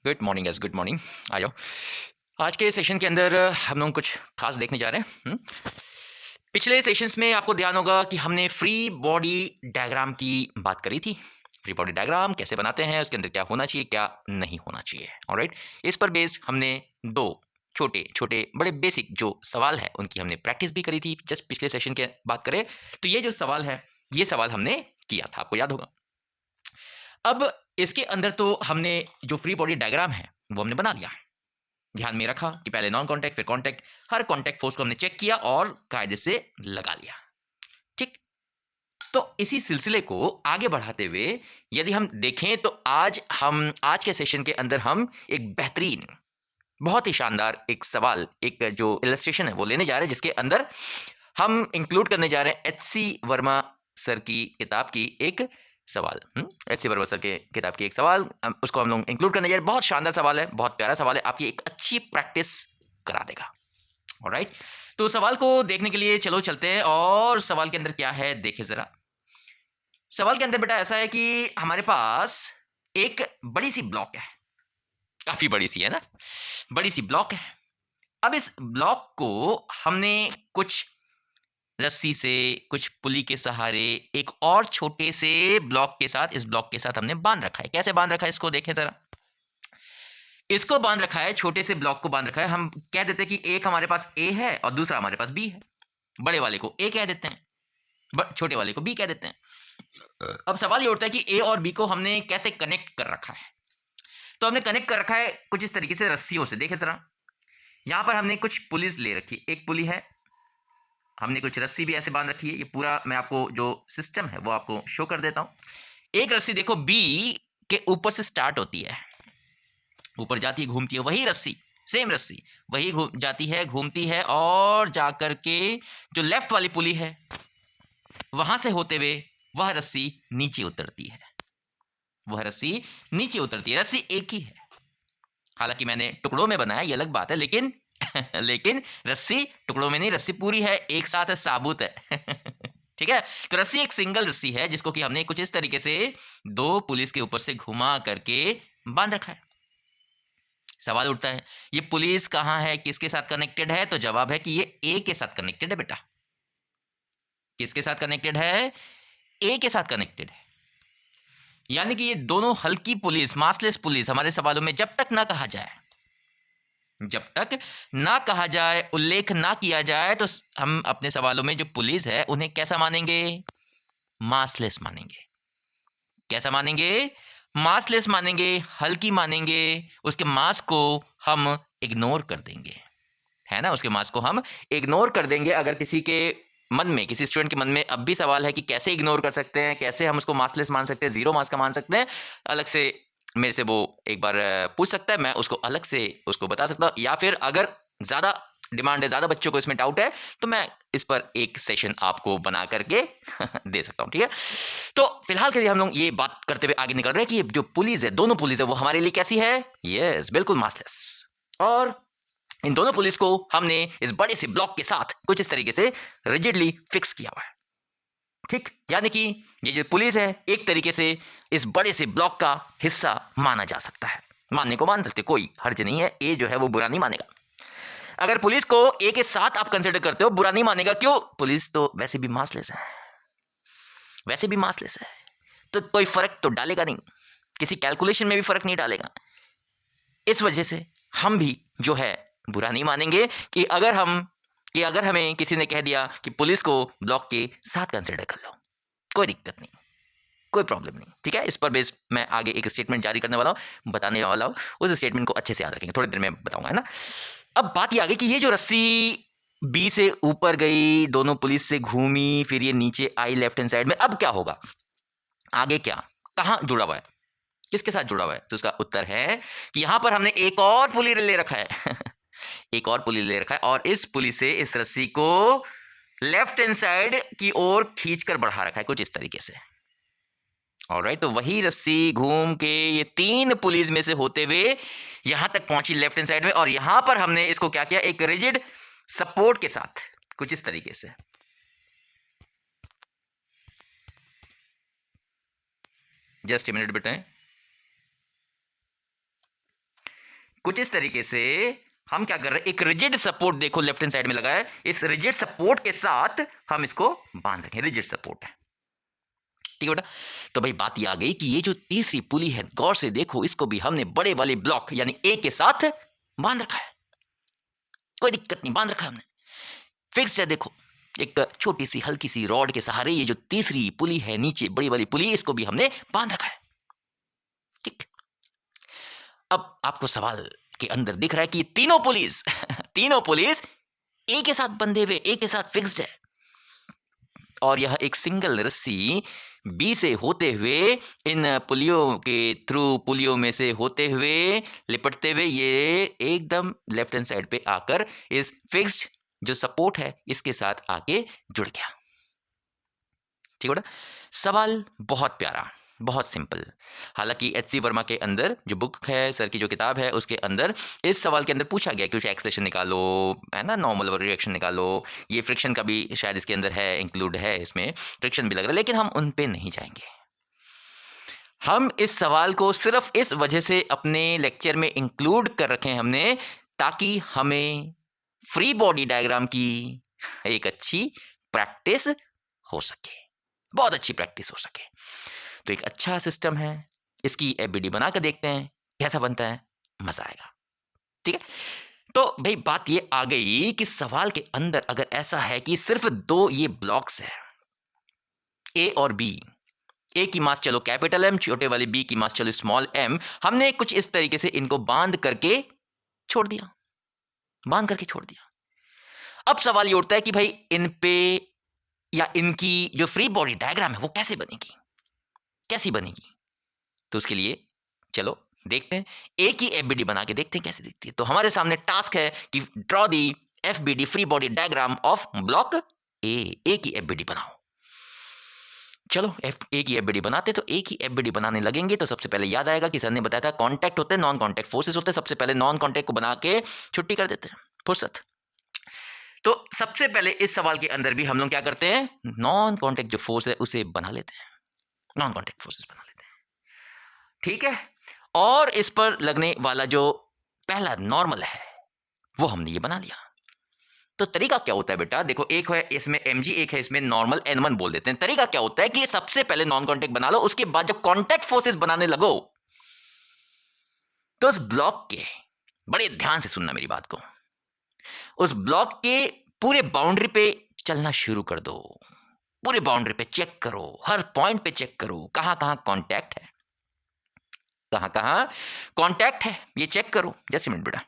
Good morning yes good morning. आ जाओ। आज के सेशन के अंदर हम लोग कुछ खास देखने जा रहे हैं। पिछले सेशंस में आपको ध्यान होगा कि हमने फ्री बॉडी डायग्राम की बात करी थी। फ्री बॉडी डायग्राम कैसे बनाते हैं, उसके अंदर क्या होना चाहिए क्या नहीं होना चाहिए। ऑलराइट, इस पर बेस्ड हमने दो छोटे छोटे बड़े बेसिक जो सवाल है उनकी हमने प्रैक्टिस भी करी थी। जस्ट पिछले सेशन के बात करें तो ये जो सवाल है, ये सवाल हमने किया था, आपको याद होगा। अब इसके अंदर तो हमने जो फ्री बॉडी डायग्राम है वो हमने बना लिया। ध्यान में रखा कि पहले नॉन कांटेक्ट फिर कांटेक्ट, हर कांटेक्ट फोर्स को हमने चेक किया और कायदे से लगा लिया। ठीक, तो इसी सिलसिले को आगे बढ़ाते हुए यदि हम देखें तो आज के सेशन के अंदर हम एक बेहतरीन, बहुत ही शानदार एक सवाल, एक जो इलस्ट्रेशन है वो लेने जा रहे हैं, जिसके अंदर हम इंक्लूड करने जा रहे हैं एच.सी. वर्मा सर की किताब की एक सवाल। एच.सी. वर्मा सर के किताब की एक सवाल, उसको हम लोग इंक्लूड करने जा रहे हैं। बहुत शानदार सवाल है, बहुत प्यारा सवाल है, आपकी एक अच्छी प्रैक्टिस करा देगा। ऑलराइट, तो सवाल को देखने के लिए चलो चलते हैं। और सवाल के अंदर क्या है देखें जरा। सवाल के अंदर बेटा ऐसा है कि हमारे पास एक बड़ी सी ब्लॉक है, काफी बड़ी सी है ना, बड़ी सी ब्लॉक है। अब इस ब्लॉक को हमने कुछ रस्सी से, कुछ पुली के सहारे एक और छोटे से ब्लॉक के साथ, इस ब्लॉक के साथ हमने बांध रखा है। कैसे बांध रखा है इसको देखें जरा। इसको बांध रखा है, छोटे से ब्लॉक को बांध रखा है। हम कह देते हैं कि एक हमारे पास ए है और दूसरा हमारे पास बी है। बड़े वाले को ए कह देते हैं, छोटे वाले को बी कह देते हैं। अब सवाल ये उठता है कि ए और बी को हमने कैसे कनेक्ट कर रखा है। तो हमने कनेक्ट कर रखा है कुछ इस तरीके से, रस्सियों से। देखें जरा, यहां पर हमने कुछ पुलिस ले रखी, एक पुली है, हमने कुछ रस्सी भी ऐसे बांध रखी है। ये पूरा मैं आपको जो सिस्टम है वो आपको शो कर देता हूं। एक रस्सी देखो बी के ऊपर से स्टार्ट होती है, ऊपर जाती है, घूमती है, वही रस्सी, सेम रस्सी वही जाती है, घूमती है और जाकर के जो लेफ्ट वाली पुली है वहां से होते हुए वह रस्सी नीचे उतरती है, वह रस्सी नीचे उतरती है। रस्सी एक ही है, हालांकि मैंने टुकड़ों में बनाया ये अलग बात है, लेकिन लेकिन रस्सी टुकड़ों में नहीं, रस्सी पूरी है, एक साथ है, साबुत है। ठीक है, तो रस्सी एक सिंगल रस्सी है जिसको कि हमने कुछ इस तरीके से दो पुलिस के ऊपर से घुमा करके बांध रखा है। सवाल उठता है ये पुलिस कहां है, किसके साथ कनेक्टेड है। तो जवाब है कि ये ए के साथ कनेक्टेड है बेटा। किसके साथ कनेक्टेड है, ए के साथ कनेक्टेड है। यानी कि ये दोनों हल्की पुलिस, मासलेस पुलिस, हमारे सवालों में जब तक ना कहा जाए, जब तक ना कहा जाए, उल्लेख ना किया जाए, तो हम अपने सवालों में जो पुलिस है उन्हें कैसा मानेंगे, मासलेस मानेंगे। कैसा मानेंगे, मासलेस मानेंगे, हल्की मानेंगे। उसके मास को हम इग्नोर कर देंगे, है ना, उसके मास को हम इग्नोर कर देंगे। अगर किसी के मन में, किसी स्टूडेंट के मन में अब भी सवाल है कि कैसे इग्नोर कर सकते हैं, कैसे हम उसको मार्क्सलेस मान सकते हैं, जीरो मार्क्स का मान सकते हैं, अलग से मेरे से वो एक बार पूछ सकता है, मैं उसको अलग से उसको बता सकता हूँ। या फिर अगर ज्यादा डिमांड है, ज्यादा बच्चों को इसमें डाउट है, तो मैं इस पर एक सेशन आपको बना करके दे सकता हूँ। ठीक है, तो फिलहाल के लिए हम लोग ये बात करते हुए आगे निकल रहे हैं कि जो पुलिस है, दोनों पुलिस है, वो हमारे लिए कैसी है। यस, बिल्कुल मार्क्सलेस। और इन दोनों पुलिस को हमने इस बड़े से ब्लॉक के साथ कुछ इस तरीके से रिजिडली फिक्स किया हुआ है। ठीक, यानी कि ये जो पुलिस है एक तरीके से इस बड़े से ब्लॉक का हिस्सा माना जा सकता है। मानने को मान सकते, कोई हर्ज नहीं है, ए जो है वो बुरा नहीं मानेगा। अगर पुलिस को ए के साथ आप कंसिडर करते हो, बुरा नहीं मानेगा। क्यों, पुलिस तो वैसे भी मासलेस है, वैसे भी मासलेस है, तो कोई फर्क तो डालेगा नहीं, किसी कैलकुलेशन में भी फर्क नहीं डालेगा। इस वजह से हम भी जो है बुरा नहीं मानेंगे कि अगर हमें किसी ने कह दिया कि पुलिस को ब्लॉक के साथ कंसिडर कर लो, कोई दिक्कत नहीं, कोई प्रॉब्लम नहीं। ठीक है, इस पर बेस मैं आगे एक स्टेटमेंट जारी करने वाला हूं, बताने वाला हूं। उस स्टेटमेंट को अच्छे से याद रखेंगे, थोड़ी देर में बताऊंगा, है ना। अब बात ये आ गई कि ये जो रस्सी बी से ऊपर गई, दोनों पुलिस से घूमी, फिर ये नीचे आई लेफ्ट हैंड साइड में, अब क्या होगा आगे, क्या कहां जुड़ा हुआ है, किसके साथ जुड़ा हुआ है। तो उसका उत्तर है कि यहां पर हमने एक और पुली ले रखा है। एक और पुली ले रखा है और इस पुली से इस रस्सी को लेफ्ट हैंड साइड की ओर खींच कर बढ़ा रखा है कुछ इस तरीके से। ऑलराइट, तो वही रस्सी घूम के ये तीन पुलिस में से होते हुए यहां तक पहुंची लेफ्ट हैंड साइड में, और यहां पर हमने इसको क्या किया, एक रिजिड सपोर्ट के साथ कुछ इस तरीके से। जस्ट मिनट बेटा, कुछ इस तरीके से हम क्या कर रहे हैं, एक रिजिड सपोर्ट देखो लेफ्ट हैंड साइड में लगा है, इस रिजिड सपोर्ट के साथ हम इसको बांध रखें, रिजिड सपोर्ट है, ठीक है बेटा। तो भाई बात ये आ गई कि ये जो तीसरी पुली है, गौर से देखो, इसको भी हमने बड़े वाले ब्लॉक यानी ए के साथ बांध रखा है, कोई दिक्कत नहीं, बांध रखा है हमने, फिक्स है। देखो एक छोटी सी हल्की सी रॉड के सहारे ये जो तीसरी पुली है नीचे बड़ी वाली पुली, इसको भी हमने बांध रखा है, ठीक। अब आपको सवाल के अंदर दिख रहा है कि तीनों पुलिस तीनों पुलिस ए के साथ बंधे हुए, ए के साथ फिक्स्ड है, और यह एक सिंगल रस्सी बी से होते हुए इन पुलियों के थ्रू, पुलियों में से होते हुए लिपटते हुए ये एकदम लेफ्ट हैंड साइड पे आकर इस फिक्स्ड जो सपोर्ट है इसके साथ आके जुड़ गया, ठीक है बेटा। सवाल बहुत प्यारा, बहुत सिंपल। हालांकि एच.सी. वर्मा के अंदर जो बुक है, सर की जो किताब है, उसके अंदर इस सवाल के अंदर पूछा गया कि कुछ एक्सलेशन निकालो, है ना, नॉर्मल रिएक्शन निकालो, ये फ्रिक्शन का भी शायद इसके अंदर है, इंक्लूड है, इसमें फ्रिक्शन भी लग रहा है, लेकिन हम उन पे नहीं जाएंगे। हम इस सवाल को सिर्फ इस वजह से अपने लेक्चर में इंक्लूड कर रखे हैं हमने, ताकि हमें फ्री बॉडी डायग्राम की एक अच्छी प्रैक्टिस हो सके, बहुत अच्छी प्रैक्टिस हो सके। तो एक अच्छा सिस्टम है, इसकी एफबीडी बनाकर देखते हैं कैसा बनता है, मजा आएगा, ठीक है। तो भाई बात ये आ गई कि सवाल के अंदर अगर ऐसा है कि सिर्फ दो ये ब्लॉक्स है, ए और बी, ए की मास चलो कैपिटल एम, छोटे वाले बी की मास चलो स्मॉल एम, हमने कुछ इस तरीके से इनको बांध करके छोड़ दिया, बांध करके छोड़ दिया। अब सवाल ये उठता है कि भाई इन पे या इनकी जो फ्री बॉडी डायग्राम है वो कैसे बनेगी, कैसी बनेगी। तो उसके लिए चलो देखते हैं, ए की एफबीडी बना के देखते हैं कैसे दिखती है। तो हमारे सामने टास्क है कि draw the FBD free body diagram of block ए की एफबीडी बनाओ। चलो ए की एफबीडी बनाते, तो ए की एफबीडी बनाने लगेंगे तो सबसे पहले याद आएगा कि सर ने बताया था कॉन्टैक्ट होते हैं, नॉन कॉन्टैक्ट फोर्सेस होते हैं, सबसे पहले नॉन कॉन्टैक्ट को बना के छुट्टी कर देते हैं, फुर्सत। तो सबसे पहले इस सवाल के अंदर भी हम लोग क्या करते हैं, नॉन कॉन्टैक्ट जो फोर्स है उसे बना लेते हैं, नॉन कॉन्टैक्ट फोर्सेस बना लेते हैं, ठीक है। और इस पर लगने वाला जो पहला नॉर्मल है वो हमने ये बना लिया। तो तरीका क्या होता है बेटा, देखो एक है इसमें mg, एक है इसमें नॉर्मल n1 बोल देते हैं। तरीका क्या होता है कि सबसे पहले नॉन कॉन्टैक्ट बना लो, उसके बाद जब कॉन्टैक्ट फोर्सेस बनाने लगो तो उस ब्लॉक के, बड़े ध्यान से सुनना मेरी बात को, उस ब्लॉक के पूरे बाउंड्री पे चलना शुरू कर दो, पूरे बाउंड्री पे चेक करो, हर पॉइंट पे चेक करो कहां कहां कॉन्टैक्ट है, कहां कहां कॉन्टैक्ट है, ये चेक करो। जैसे मिनट बेटा,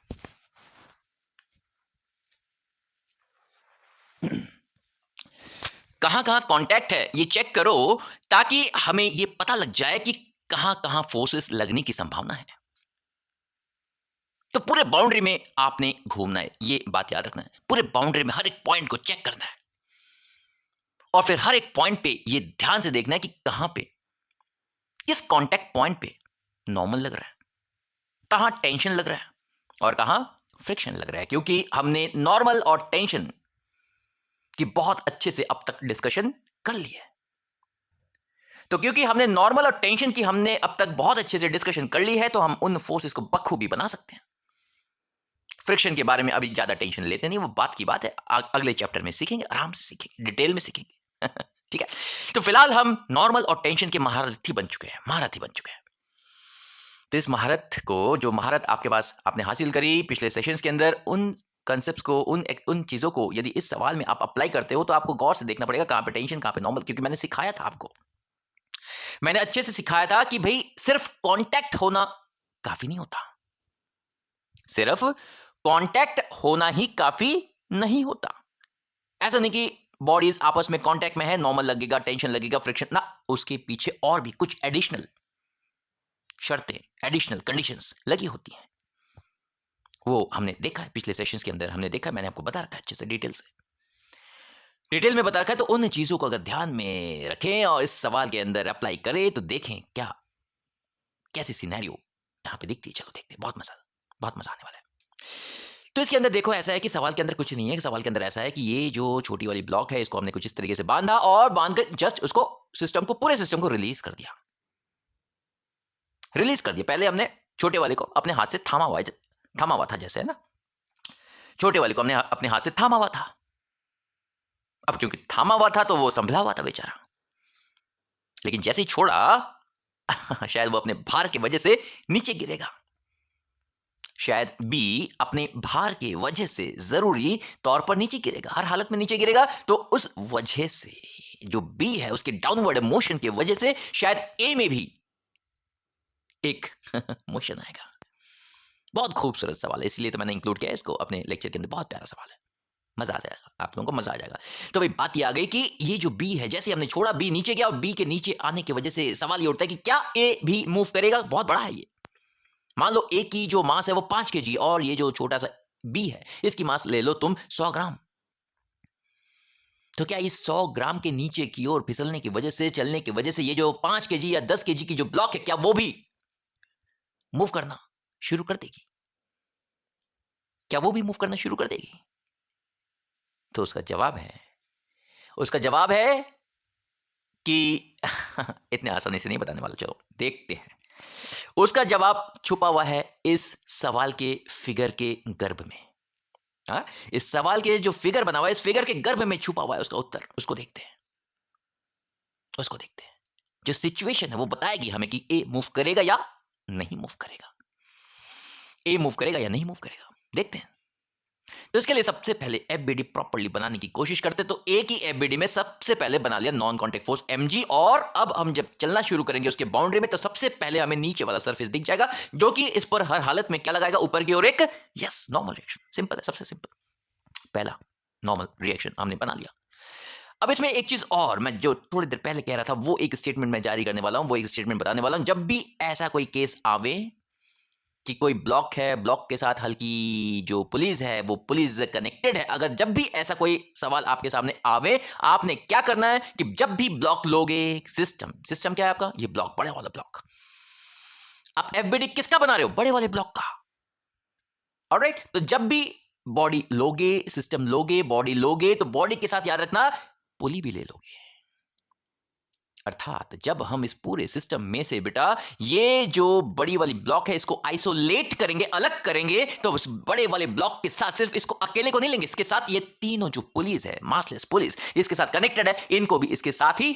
कहां कहां कॉन्टैक्ट है ये चेक करो, ताकि हमें ये पता लग जाए कि कहां कहां फोर्सेस लगने की संभावना है। तो पूरे बाउंड्री में आपने घूमना है, ये बात याद रखना है, पूरे बाउंड्री में हर एक पॉइंट को चेक करना है, और फिर हर एक पॉइंट पे ये ध्यान से देखना है कि कहां पे, किस कॉन्टैक्ट पॉइंट पे नॉर्मल लग रहा है, कहां टेंशन लग रहा है और कहां फ्रिक्शन लग रहा है। क्योंकि हमने नॉर्मल और टेंशन की बहुत अच्छे से अब तक डिस्कशन कर ली है, तो क्योंकि हमने नॉर्मल और टेंशन की हमने अब तक बहुत अच्छे से डिस्कशन कर ली है, तो हम उन फोर्सेस को बखूबी बना सकते हैं। फ्रिक्शन के बारे में अभी ज्यादा टेंशन लेते नहीं, वो बात की बात है, अगले चैप्टर में सीखेंगे, आराम से सीखेंगे, डिटेल में सीखेंगे ठीक है। तो फिलहाल हम नॉर्मल और टेंशन के महारथी बन चुके हैं, महारथी बन चुके हैं। तो इस महारत को, जो महारत आपके पास आपने हासिल करी पिछले सेशंस के अंदर, उन कंसेप्ट्स को, उन चीजों को यदि इस सवाल में आप अप्लाई करते हो तो आपको गौर से देखना पड़ेगा कहां पे टेंशन, कहां पे नॉर्मल। क्योंकि मैंने सिखाया था आपको, मैंने अच्छे से सिखाया था कि भाई सिर्फ कांटेक्ट होना काफी नहीं होता, सिर्फ कांटेक्ट होना ही काफी नहीं होता। ऐसा नहीं कि बॉडीज आपस में कांटेक्ट में है, नॉर्मल लगेगा, टेंशन लगेगा, फ्रिक्शन ना, उसके पीछे और भी कुछ एडिशनल शर्तें, एडिशनल कंडीशंस लगी होती हैं। वो हमने देखा है पिछले सेशंस के अंदर, हमने देखा, मैंने आपको बता रखा है अच्छे से, डिटेल में बता रखा है। तो उन चीजों को अगर ध्यान में रखें और इस सवाल के अंदर अप्लाई करें तो देखें क्या कैसी सिनेरियो यहां पे दिखती है। चलो देखते हैं, बहुत मजा आने वाला है। तो इसके अंदर देखो ऐसा है कि सवाल के अंदर कुछ नहीं है, सवाल के अंदर ऐसा है कि ये जो छोटी वाली ब्लॉक है इसको हमने कुछ इस तरीके से बांधा और बांध कर जस्ट उसको सिस्टम को, पूरे सिस्टम को रिलीज कर दिया, रिलीज कर दिया। पहले हमने छोटे वाले को अपने हाथ से थामा हुआ है, थमा हुआ था जैसे, है ना। छोटे वाले को हमने अपने हाथ से थामा हुआ था। अब क्योंकि थामा हुआ था तो वो संभला हुआ था बेचारा, लेकिन जैसे ही छोड़ा शायद वो अपने भार की वजह से नीचे गिरेगा। शायद बी अपने भार की वजह से जरूरी तौर पर नीचे गिरेगा, हर हालत में नीचे गिरेगा। तो उस वजह से जो बी है उसके डाउनवर्ड मोशन की वजह से शायद ए में भी एक मोशन आएगा। बहुत खूबसूरत सवाल है, इसलिए तो मैंने इंक्लूड किया इसको अपने लेक्चर के अंदर। बहुत प्यारा सवाल है, मजा आ जाएगा, आप लोगों को मजा आ जाएगा। तो भाई बात ये आ गई कि ये जो बी है, जैसे हमने छोड़ा बी नीचे गया, और बी के नीचे आने की वजह से सवाल ये उठता है कि क्या ए भी मूव करेगा। बहुत बड़ा है ये। मान लो ए की जो मास है वो 5 kg, और ये जो छोटा सा बी है इसकी मास ले लो तुम 100 ग्राम। तो क्या इस 100 ग्राम के नीचे की ओर फिसलने की वजह से, चलने की वजह से ये जो 5 kg या 10 kg की जो ब्लॉक है, क्या वो भी मूव करना शुरू कर देगी? क्या वो भी मूव करना शुरू कर देगी? तो उसका जवाब है कि इतने आसानी से नहीं बताने वाला, चलो देखते हैं। उसका जवाब छुपा हुआ है इस सवाल के फिगर के गर्भ में। हाँ, इस सवाल के जो फिगर बना हुआ है, इस फिगर के गर्भ में छुपा हुआ है उसका उत्तर। उसको देखते हैं, उसको देखते हैं। जो सिचुएशन है वो बताएगी हमें कि ए मूव करेगा या नहीं मूव करेगा, ए मूव करेगा या नहीं मूव करेगा। देखते हैं। तो इसके लिए सबसे पहले एफबीडी प्रॉपर्ली बनाने की कोशिश करते। तो ए की एफबीडी में सबसे पहले बना लिया नॉन कांटेक्ट फोर्स mg, और अब हम जब चलना शुरू करेंगे उसके बाउंड्री में, तो सबसे पहले हमें नीचे वाला सरफेस दिख जाएगा, जो कि इस पर हर हालत में क्या लगाएगा, ऊपर की ओर एक यस नॉर्मल रिएक्शन। सिंपल है, सबसे सिंपल पहला नॉर्मल रिएक्शन हमने बना लिया। अब इसमें एक चीज और, मैं जो थोड़ी देर पहले कह रहा था वो एक स्टेटमेंट मैं जारी करने वाला हूं, वो एक स्टेटमेंट बताने वाला हूं। जब भी ऐसा कोई केस आवे कि कोई ब्लॉक है, ब्लॉक के साथ हल्की जो पुलिस है वो पुलिस कनेक्टेड है, अगर जब भी ऐसा कोई सवाल आपके सामने आवे, आपने क्या करना है कि जब भी ब्लॉक लोगे, सिस्टम क्या है आपका, ये ब्लॉक, बड़े वाला ब्लॉक। आप एफबीडी किसका बना रहे हो, बड़े वाले ब्लॉक का। ऑलराइट, तो जब भी बॉडी लोगे, सिस्टम लोगे, बॉडी लोगे, तो बॉडी के साथ याद रखना पुली भी ले लोगे। अर्थात जब हम इस पूरे सिस्टम में से बेटा ये जो बड़ी वाली ब्लॉक है इसको आइसोलेट करेंगे, अलग करेंगे, तो उस बड़े वाले ब्लॉक के साथ सिर्फ इसको अकेले को नहीं लेंगे, इसके साथ ये तीनों जो पुलिस है, मासलेस पुलिस इसके साथ कनेक्टेड है, इनको भी इसके साथ ही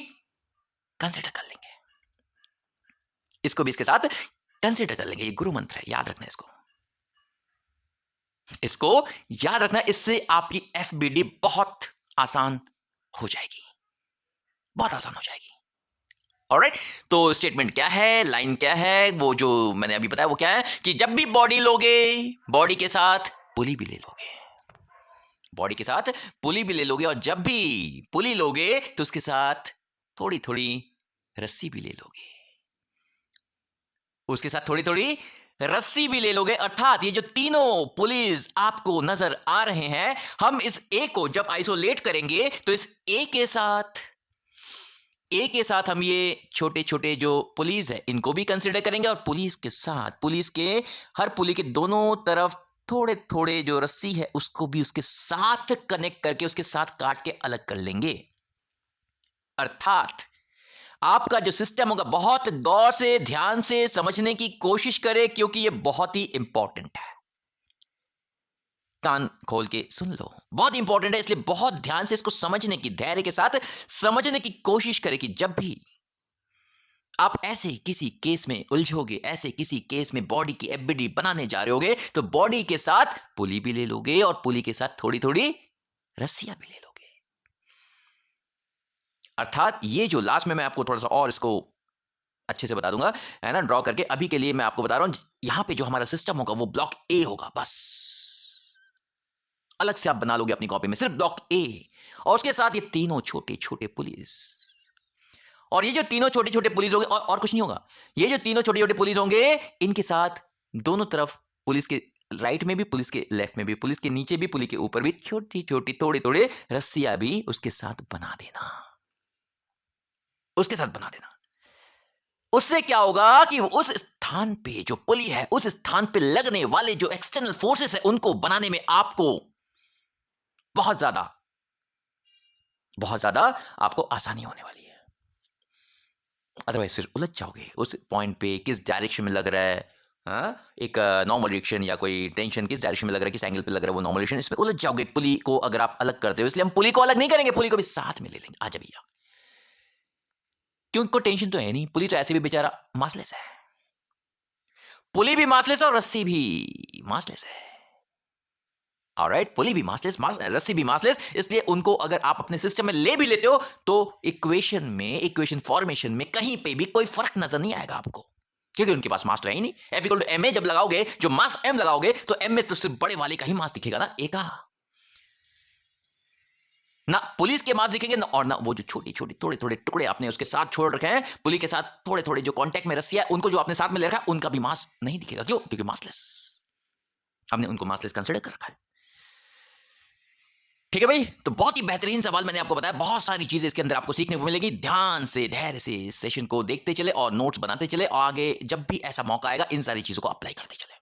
कंसिडर कर लेंगे, इसको भी इसके साथ कंसिडर कर लेंगे। ये गुरु मंत्र है, याद रखना इसको, इसको याद रखना। इससे आपकी एफबीडी बहुत आसान हो जाएगी, बहुत आसान हो जाएगी। ऑलराइट, तो स्टेटमेंट क्या है, लाइन क्या है, वो जो मैंने अभी बताया वो क्या है कि जब भी बॉडी लोगे, बॉडी के साथ पुली भी ले लोगे, बॉडी के साथ पुली भी ले लोगे, और जब भी पुली लोगे तो उसके साथ थोड़ी थोड़ी रस्सी भी ले लोगे, उसके साथ थोड़ी थोड़ी रस्सी भी ले लोगे। अर्थात ये जो तीनों पुलिस आपको नजर आ रहे हैं, हम इस ए को जब आइसोलेट करेंगे तो इस ए के साथ हम ये छोटे छोटे जो पुलिस है इनको भी कंसिडर करेंगे, और पुलिस के साथ, पुलिस के हर पुली के दोनों तरफ थोड़े थोड़े जो रस्सी है उसको भी उसके साथ कनेक्ट करके, उसके साथ काट के अलग कर लेंगे। अर्थात आपका जो सिस्टम होगा, बहुत गौर से, ध्यान से समझने की कोशिश करें, क्योंकि ये बहुत ही इंपॉर्टेंट है। कान खोल के सुन लो, बहुत इंपॉर्टेंट है, इसलिए बहुत ध्यान से इसको समझने की, धैर्य के साथ समझने की कोशिश करें कि जब भी आप ऐसे किसी केस में उलझोगे, ऐसे किसी केस में बॉडी की एफबीडी बनाने जा रहे होगे, तो बॉडी के साथ पुली भी ले लोगे, और पुली के साथ थोड़ी थोड़ी रस्सियां भी ले लोगे। अर्थात ये जो लास्ट में मैं आपको थोड़ा सा और इसको अच्छे से बता दूंगा, है ना, ड्रॉ करके। अभी के लिए मैं आपको बता रहा हूं, यहां पे जो हमारा सिस्टम होगा वो ब्लॉक ए होगा, बस अलग से आप बना लोगे अपनी कॉपी में, सिर्फ ब्लॉक ए, और उसके साथ ये तीनों छोटे छोटे पुलिस, और ये जो तीनों छोटे छोटे पुलिस होंगे, और कुछ नहीं होगा, ये जो तीनों छोटे छोटे पुलिस होंगे, इनके साथ दोनों तरफ पुलिस के राइट में भी, पुलिस के लेफ्ट में भी, पुलिस के नीचे भी, पुलिस के ऊपर भी छोटी छोटी थोड़ी थोड़े रस्सियां भी उसके साथ बना देना, उसके साथ बना देना। उससे क्या होगा कि उस स्थान पे जो पुली है, उस स्थान पे लगने वाले जो एक्सटर्नल फोर्सेस है, उनको बनाने में आपको बहुत ज्यादा आपको आसानी होने वाली है। अदरवाइज फिर उलझ जाओगे उस पॉइंट पे, किस डायरेक्शन में लग रहा है, एक नॉर्मल रिएक्शन या कोई टेंशन किस डायरेक्शन में लग रहा है, किस एंगल पे लग रहा है, वो नॉर्मल रिएक्शन, इसमें उलझ जाओगे। पुली को अगर आप अलग करते हो, इसलिए हम पुली को अलग नहीं करेंगे, पुली को भी साथ में ले लेंगे। आजा भैया, क्यों? उनको टेंशन तो है नहीं, पुली तो ऐसे भी बेचारा मासलेस है, पुली भी मासलेस है और रस्सी भी मासलेस है। ऑलराइट, पुली भी मासलेस, रस्सी भी मासलेस, इसलिए उनको अगर आप अपने सिस्टम में ले भी लेते हो तो इक्वेशन में, इक्वेशन फॉर्मेशन में कहीं पे भी कोई फर्क नजर नहीं आएगा आपको, क्योंकि उनके पास मास तो है ही नहीं। F equal to M A जब लगाओगे, जो मास m लगाओगे, तो m में तो सिर्फ बड़े वाले का ही मास दिखेगा ना, ए का, ना पुलिस के मास दिखेंगे ना, और ना वो जो छोटी छोटी थोड़े थोड़े टुकड़े आपने उसके साथ छोड़ रखे हैं, पुली के साथ थोड़े थोड़े जो कांटेक्ट में रस्सी है, उनको जो आपने साथ में ले रखा है, उनका भी मास नहीं दिखेगा। क्यों? क्योंकि मासलेस, हमने उनको मासलेस कंसिडर कर रखा है। ठीक है भाई, तो बहुत ही बेहतरीन सवाल मैंने आपको बताया, बहुत सारी चीजें इसके अंदर आपको सीखने को मिलेगी। ध्यान से, धैर्य से इस सेशन को देखते चले और नोट्स बनाते चले, और आगे जब भी ऐसा मौका आएगा इन सारी चीजों को अप्लाई करते चले,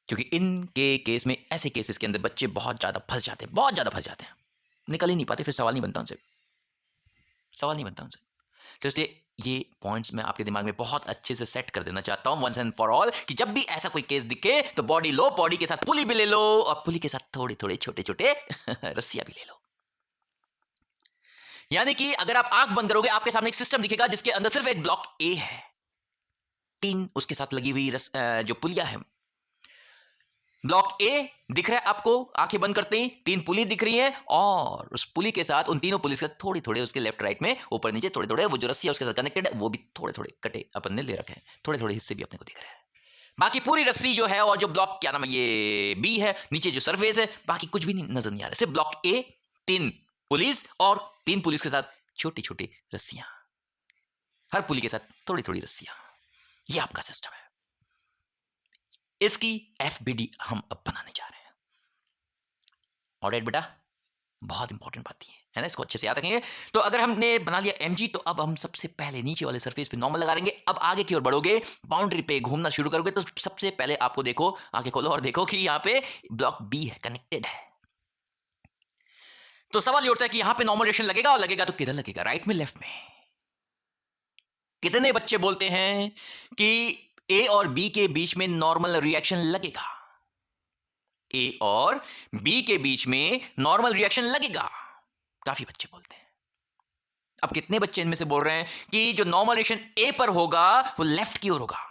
क्योंकि इनके केस में, ऐसे केसेस के अंदर बच्चे बहुत ज्यादा फंस जाते हैं, बहुत ज्यादा फंस जाते हैं, निकल ही नहीं पाते, फिर सवाल नहीं बनता उनसे, सवाल नहीं बनता उनसे। तो इसलिए ये पॉइंट्स मैं आपके दिमाग में बहुत अच्छे से सेट कर देना चाहता हूं वंस एंड फॉर ऑल, कि जब भी ऐसा कोई केस दिखे तो बॉडी लो, बॉडी के साथ पुली भी ले लो, और पुली के साथ थोड़े थोड़े छोटे छोटे रस्सियां भी ले लो। यानी कि अगर आप आंख बंद करोगे, आपके सामने एक सिस्टम दिखेगा जिसके अंदर सिर्फ एक ब्लॉक ए है, 3 उसके साथ लगी हुई जो पुलिया है। ब्लॉक ए दिख रहा है आपको, आंखें बंद करते ही 3 पुली दिख रही है, और उस पुली के साथ, उन तीनों पुली के साथ थोड़ी थोड़े उसके लेफ्ट राइट में, ऊपर नीचे थोड़े थोड़े, वो जो रस्सी है उसके साथ कनेक्टेड है, वो भी थोड़े थोड़े कटे अपन ने ले रखे हैं, थोड़े थोड़े हिस्से भी अपने को दिख रहे हैं। बाकी पूरी रस्सी जो है, और जो ब्लॉक क्या नाम है, ये बी है, नीचे जो सरफेस है, बाकी कुछ भी नहीं नजर नहीं आ रहा, सिर्फ ब्लॉक ए, 3 पुलिस, और 3 पुलिस के साथ छोटी छोटी रस्सियां, हर पुली के साथ थोड़ी थोड़ी रस्सियां। ये आपका सिस्टम है, इसकी एफबीडी हम अब बनाने जा रहे हैं। ऑलराइट बेटा, बहुत इंपॉर्टेंट बात है ना, इसको अच्छे से याद रखेंगे। तो अगर हमने बना लिया एमजी, तो अब हम सबसे पहले नीचे वाले सरफेस पे नॉर्मल लगा देंगे। अब आगे की ओर बढ़ोगे, बाउंड्री पे घूमना शुरू करोगे, तो सबसे पहले आपको देखो, आगे खोलो और देखो कि यहाँ पे ब्लॉक बी है, कनेक्टेड है। तो सवाल ये उठता है कि यहाँ पे नॉर्मल रिएक्शन लगेगा, और लगेगा तो किधर लगेगा, राइट में, लेफ्ट में? कितने बच्चे बोलते हैं कि ए और बी के बीच में नॉर्मल रिएक्शन लगेगा? ए और बी के बीच में नॉर्मल रिएक्शन लगेगा, काफी बच्चे बोलते हैं। अब कितने बच्चे इनमें से बोल रहे हैं कि जो नॉर्मल रिएक्शन ए पर होगा वो लेफ्ट की ओर होगा?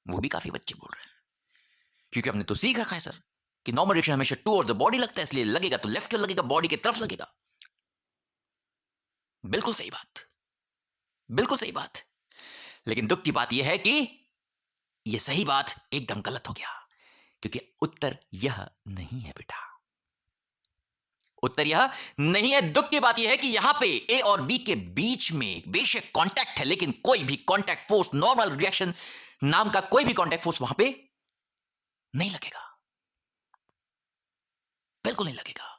वो भी काफी बच्चे बोल रहे हैं, क्योंकि हमने तो सीख रखा है सर कि नॉर्मल रिएक्शन हमेशा टुवर्ड्स द बॉडी लगता है, इसलिए लगेगा तो लेफ्ट की ओर लगेगा, बॉडी की तरफ लगेगा। बिल्कुल सही बात, बिल्कुल सही बात। लेकिन दुख की बात यह है कि यह सही बात एकदम गलत हो गया, क्योंकि उत्तर यह नहीं है बेटा, उत्तर यह नहीं है। दुख की बात यह है कि यहां पे ए और बी के बीच में बेशक कांटेक्ट है, लेकिन कोई भी कांटेक्ट फोर्स, नॉर्मल रिएक्शन नाम का कोई भी कांटेक्ट फोर्स वहां पे नहीं लगेगा, बिल्कुल नहीं लगेगा।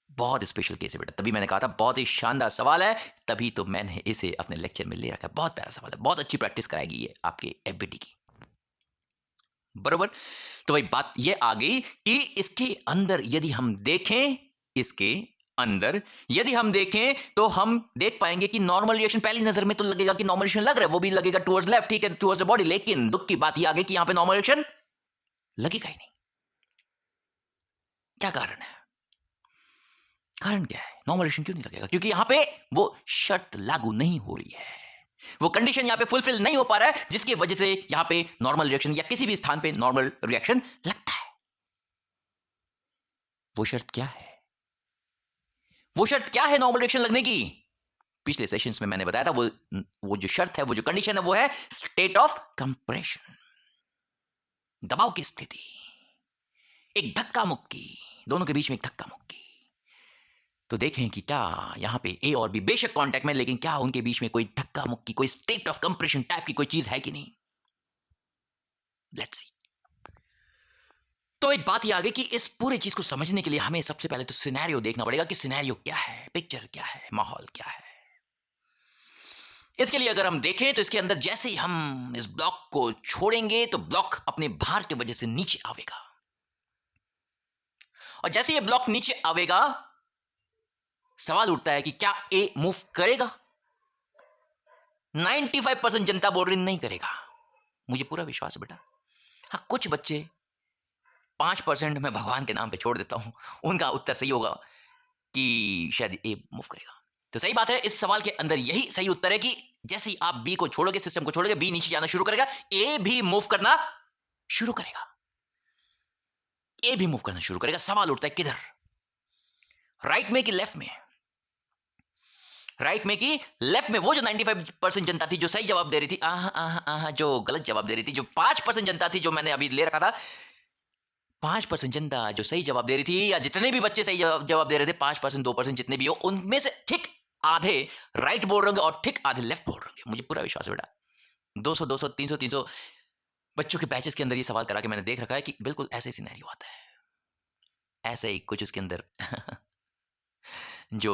बहुत स्पेशल केस है बेटा, तभी मैंने कहा था बहुत ही शानदार सवाल है, तभी तो मैंने इसे अपने लेक्चर में ले रखा है। बहुत प्यारा सवाल है, बहुत अच्छी प्रैक्टिस कराएगी ये आपके एफबीटी की, बरोबर। तो भाई बात ये आ गई कि इसके अंदर यदि हम देखें, इसके अंदर यदि हम देखें, तो हम देख पाएंगे कि नॉर्मल रिएक्शन पहली नजर में तो लगेगा कि नॉर्मल रिएक्शन लग रहा है, वो भी लगेगा टुवर्ड्स लेफ्ट, ठीक है, टुवर्ड्स द बॉडी। लेकिन दुख की बात ये आ गई कि यहां पे नॉर्मल रिएक्शन लगेगा ही नहीं। क्या कारण है? कारण क्या है, नॉर्मल रिएक्शन क्यों नहीं लगेगा? क्योंकि यहां पे वो शर्त लागू नहीं हो रही है, वो कंडीशन यहां पे फुलफिल नहीं हो पा रहा है, जिसकी वजह से यहां पे नॉर्मल रिएक्शन या किसी भी स्थान पे नॉर्मल रिएक्शन लगता है। वो शर्त क्या है? वो शर्त क्या है नॉर्मल रिएक्शन लगने की? पिछले सेशंस में मैंने बताया था, वो जो शर्त है, वो जो कंडीशन है, वो है स्टेट ऑफ कंप्रेशन, दबाव की स्थिति, एक धक्का मुक्की, दोनों के बीच में एक धक्का मुक्की। तो देखें कि क्या यहां पे ए और बी बेशक कांटेक्ट में, लेकिन क्या उनके बीच में कोई धक्का मुक्की, कोई स्टेट ऑफ कंप्रेशन टाइप की कोई चीज है कि नहीं? Let's see. तो एक बात यह आ गई कि इस पूरी चीज को समझने के लिए हमें सबसे पहले तो सिनेरियो देखना पड़ेगा कि सिनेरियो क्या है, पिक्चर क्या है, माहौल क्या है। इसके लिए अगर हम देखें तो इसके अंदर जैसे ही हम इस ब्लॉक को छोड़ेंगे, तो ब्लॉक अपने भार की वजह से नीचे आवेगा, और जैसे ये ब्लॉक नीचे आवेगा, सवाल उठता है कि क्या ए मूव करेगा? 95% जनता बोल रही नहीं करेगा। मुझे पूरा विश्वास है बेटा। हाँ, कुछ बच्चे 5% मैं भगवान के नाम पे छोड़ देता हूं, उनका उत्तर सही होगा कि शायद ए मूव करेगा। तो सही बात है, इस सवाल के अंदर यही सही उत्तर है कि जैसे ही आप बी को छोड़ोगे, सिस्टम को छोड़ोगे, बी नीचे जाना शुरू करेगा, ए भी मूव करना शुरू करेगा। ए भी मूव करना शुरू करेगा। सवाल उठता है किधर, राइट में कि लेफ्ट में? राइट में कि लेफ्ट में? वो जो 95% जनता थी जो सही जवाब दे रही थी, जो गलत जवाब दे रही थी, जो 5% जनता थी जो मैंने अभी ले रखा था, 5% जनता जो सही जवाब दे रही थी, या जितने भी बच्चे सही जवाब दे रहे थे, 5% 2% जितने भी हो, उनमें से ठीक आधे राइट बोल रहे होंगे और ठीक आधे लेफ्ट बोल रहे होंगे। मुझे पूरा विश्वास है बेटा। 200 200 300 300 बच्चों के बैचेस के अंदर ये सवाल करा के मैंने देख रखा है कि बिल्कुल ऐसे ही सिनेरियो आता है, ऐसे ही कुछ उसके अंदर जो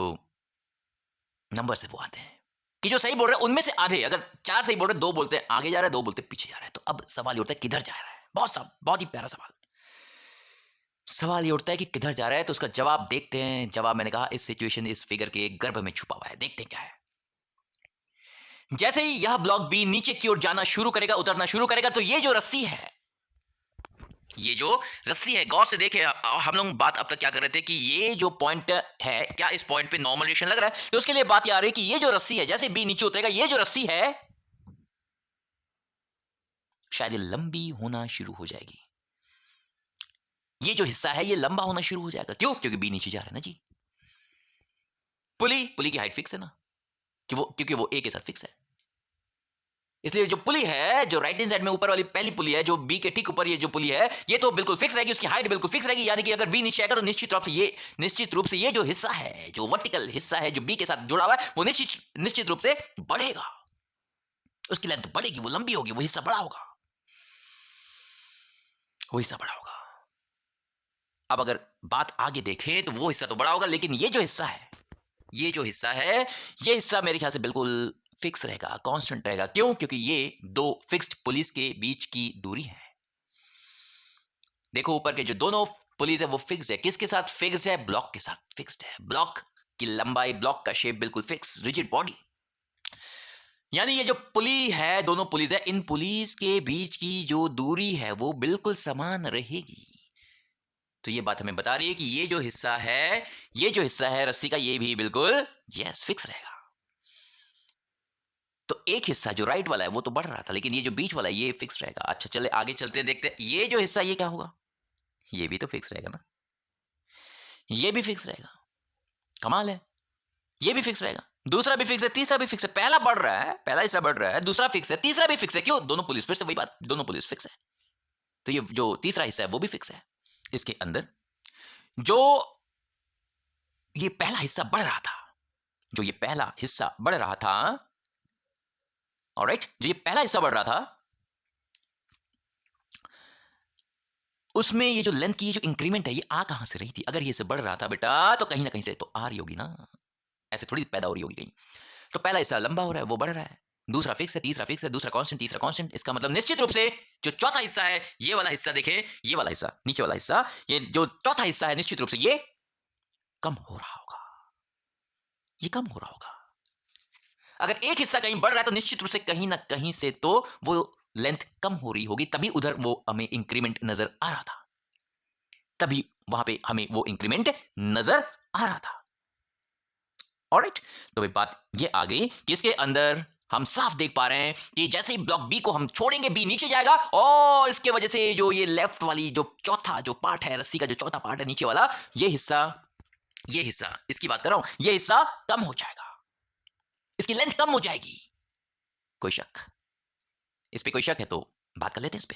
नंबर से वो आते हैं कि जो सही बोल रहे हैं उनमें से आधे, अगर 4 सही बोल रहे हैं, 2 बोलते हैं आगे जा रहा है, 2 बोलते हैं पीछे जा रहा है। तो अब सवाल ये उठता है किधर जा रहा है? बहुत ही प्यारा सवाल ये उठता है कि किधर जा रहा है। तो उसका जवाब देखते हैं। जवाब मैंने कहा इस सिचुएशन, इस फिगर के गर्भ में छुपा हुआ है। देखते हैं क्या है। जैसे ही यह ब्लॉक बी नीचे की ओर जाना शुरू करेगा, उतरना शुरू करेगा, तो ये जो रस्सी है, ये जो रस्सी है, गौर से देखे, हम लोग बात अब तक क्या कर रहे थे कि ये जो पॉइंट है, क्या इस पॉइंट पे नॉर्मल रिएक्शन लग रहा है? तो उसके लिए बात ये आ रही है कि ये जो रस्सी है, जैसे बी नीचे उतरेगा, ये जो रस्सी है शायद ये लंबी होना शुरू हो जाएगी। ये जो हिस्सा है ये लंबा होना शुरू हो जाएगा। क्यों? क्योंकि बी नीचे जा रहा है ना जी। पुली की हाइट फिक्स है ना, कि वो, क्योंकि वो ए के साथ फिक्स है। इसलिए जो पुली है, जो राइट हैंड साइड में ऊपर वाली पहली पुली है, जो बी के ठीक ऊपर ये जो पुली है, ये तो बिल्कुल फिक्स रहेगी, उसकी हाइट बिल्कुल फिक्स रहेगी। यानी कि अगर बी नीचे आएगा तो निश्चित रूप से ये जो हिस्सा है, जो वर्टिकल हिस्सा है, जो बी के साथ जुड़ा हुआ है, वो निश्चित रूप से बढ़ेगा। उसकी लेंथ बढ़ेगी, वो लंबी होगी, वो हिस्सा बड़ा होगा, वो हिस्सा बड़ा होगा। अब अगर बात आगे देखें तो वो हिस्सा तो बड़ा होगा, लेकिन ये जो हिस्सा है, ये जो हिस्सा है, ये हिस्सा मेरे ख्याल से बिल्कुल फिक्स रहेगा, कांस्टेंट रहेगा। क्यों? क्योंकि ये 2 फिक्स्ड पुलिस के बीच की दूरी है। देखो ऊपर के जो दोनों पुलिस है वो फिक्स्ड है। किसके साथ फिक्स्ड है? ब्लॉक के साथ फिक्स्ड है। ब्लॉक की लंबाई, ब्लॉक का शेप बिल्कुल फिक्स, रिजिड बॉडी। यानी ये जो पुली है, दोनों पुलिस है, इन पुलिस के बीच की जो दूरी है वो बिल्कुल समान रहेगी। तो ये बात हमें बता रही है कि ये जो हिस्सा है, ये जो हिस्सा है रस्सी का, ये भी बिल्कुल यस फिक्स रहेगा। तो एक हिस्सा जो राइट वाला है वो तो बढ़ रहा था, लेकिन ये जो बीच वाला है ये फिक्स रहेगा। अच्छा चले आगे चलते हैं, देखते हैं ये जो हिस्सा ये क्या होगा। ये भी तो फिक्स रहेगा ना, ये भी फिक्स रहेगा। कमाल है, ये भी फिक्स रहेगा, दूसरा भी फिक्स है, तीसरा भी फिक्स है। पहला बढ़ रहा है, पहला हिस्सा बढ़ रहा है, दूसरा फिक्स है, तीसरा भी फिक्स है। क्यों? दोनों पुलिस, फिर से वही बात, दोनों पुलिस फिक्स है। तो ये जो तीसरा हिस्सा है वो भी फिक्स है। इसके अंदर जो ये पहला हिस्सा बढ़ रहा था, जो ये पहला हिस्सा बढ़ रहा था, ऑलराइट, जो ये पहला हिस्सा बढ़ रहा था, उसमें ये जो लेंथ की ये जो इंक्रीमेंट है, ये आ कहां से रही थी? अगर ये से बढ़ रहा था बेटा, तो कहीं ना कहीं से तो आ रही होगी ना, ऐसे थोड़ी पैदा हो रही होगी कहीं। तो पहला हिस्सा लंबा हो रहा है, वो बढ़ रहा है, दूसरा फिक्स है, तीसरा फिक्स है, दूसरा कांस्टेंट, तीसरा कांस्टेंट। इसका मतलब निश्चित रूप से जो चौथा हिस्सा है, ये वाला हिस्सा देखें, ये वाला हिस्सा, नीचे वाला हिस्सा, ये जो चौथा हिस्सा है, निश्चित रूप से ये कम हो रहा होगा, ये कम हो रहा होगा। अगर एक हिस्सा कहीं बढ़ रहा है तो निश्चित रूप से कहीं ना कहीं से तो वो लेंथ कम हो रही होगी, तभी उधर वो हमें इंक्रीमेंट नजर आ रहा था, तभी वहां पे हमें वो इंक्रीमेंट नजर आ रहा था। ऑलराइट, तो बात ये आ गई कि इसके अंदर हम साफ देख पा रहे हैं कि जैसे ही ब्लॉक बी को हम छोड़ेंगे, बी नीचे जाएगा, और इसके वजह से जो ये लेफ्ट वाली जो चौथा जो पार्ट है, रस्सी का जो चौथा पार्ट है नीचे वाला, ये हिस्सा इसकी बात कर रहा हूं, ये हिस्सा कम हो जाएगा, इसकी लेंथ कम हो जाएगी। कोई शक इस पे? कोई शक है तो बात कर लेते हैं इस पे।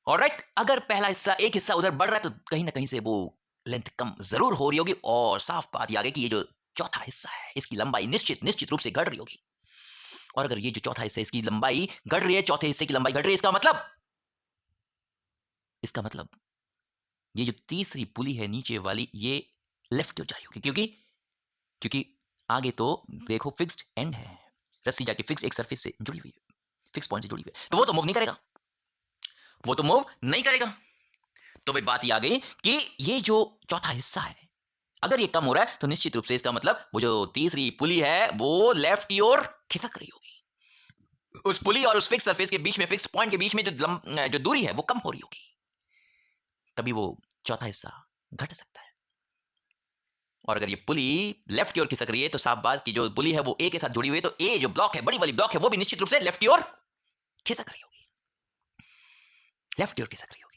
ऑलराइट, अगर पहला हिस्सा, एक हिस्सा उधर बढ़ रहा है तो कहीं ना कहीं से वो लेंथ कम जरूर हो रही होगी, और साफ बात ये आ गई कि ये जो चौथा हिस्सा है, इसकी लंबाई निश्चित रूप से घट रही होगी। और अगर ये जो चौथा हिस्सा, इसकी लंबाई घट रही है, चौथे हिस्से की लंबाई घट रही है, इसका मतलब ये जो तीसरी पुली है नीचे वाली, ये लेफ्ट की ओर जा रही होगी, क्योंकि आगे तो देखो फिक्स्ड एंड है, रस्सी जाके फिक्स एक सरफेस से जुड़ी हुई है, फिक्स पॉइंट से जुड़ी हुई है, तो वो तो मूव नहीं करेगा, वो तो मूव नहीं करेगा। तो भाई बात ये आ गई कि ये जो चौथा हिस्सा है, अगर ये कम हो रहा है तो निश्चित रूप से इसका मतलब वो जो तीसरी पुली है वो लेफ्ट की ओर खिसक रही होगी। उस पुली और उस फिक्स सरफेस के बीच में, फिक्स पॉइंट के बीच में जो दूरी है वो कम हो रही होगी, तभी वो चौथा हिस्सा घट सकता है। और अगर ये पुली लेफ्ट की ओर खिसक रही है तो साफ बात की जो पुली है वो ए के साथ जुड़ी हुई है, तो ए जो ब्लॉक है, बड़ी वाली ब्लॉक है, वो भी निश्चित रूप से लेफ्ट की ओर खिसक रही होगी, लेफ्ट की ओर खिसक रही होगी।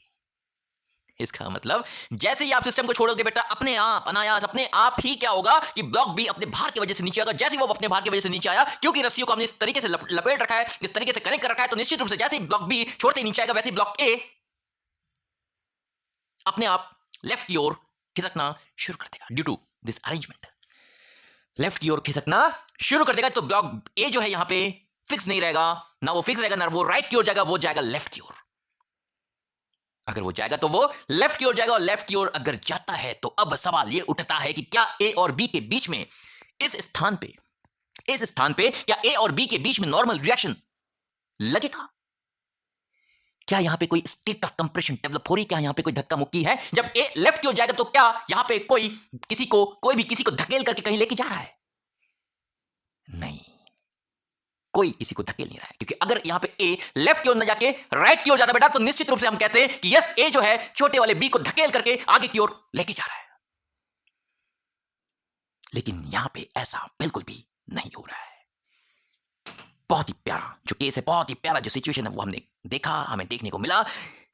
इसका मतलब जैसे ही आप सिस्टम को छोड़ोगे बेटा, अपने आप अनायास अपने आप ही क्या होगा कि ब्लॉक भी अपने भार की वजह से नीचे आएगा। जैसे ही वो अपने भार की वजह से नीचे आया, क्योंकि रस्सियों को हमने इस तरीके से लपेट रखा है, इस तरीके से कनेक्ट कर रखा है, तो निश्चित रूप से जैसे ही ब्लॉक बी छोड़ते ही नीचे आएगा, वैसे ही ब्लॉक ए अपने आप लेफ्ट की ओर खिसकना शुरू कर देगा। Due to this arrangement left की ओर खिसकना शुरू कर देगा। तो ब्लॉक ए जो है यहां पे फिक्स नहीं रहेगा, ना वो फिक्स रहेगा, ना वो राइट की ओर जाएगा, वो जाएगा लेफ्ट की ओर। अगर वो जाएगा तो वो लेफ्ट की ओर जाएगा, और लेफ्ट की ओर अगर जाता है तो अब सवाल ये उठता है कि क्या ए और बी के बीच में, इस स्थान पे क्या ए और बी के बीच में नॉर्मल रिएक्शन लगेगा? क्या यहां पे कोई स्टेट ऑफ कंप्रेशन डेवलप हो रही है? क्या यहां पे कोई धक्का मुक्की है? जब ए लेफ्ट की ओर जाएगा तो क्या यहां पे कोई भी किसी को धकेल करके कहीं लेके जा रहा है? नहीं, कोई किसी को धकेल नहीं रहा है, क्योंकि अगर यहां पे ए लेफ्ट की ओर न जाके राइट की ओर जाता बेटा, तो निश्चित रूप से हम कहते हैं कि यस, ए जो है छोटे वाले बी को धकेल करके आगे की ओर लेके जा रहा है। लेकिन यहां पे ऐसा बिल्कुल भी नहीं हो रहा है। बहुत ही प्यारा जो केस है, बहुत ही प्यारा जो सिचुएशन है, वो हमने देखा, हमें देखने को मिला।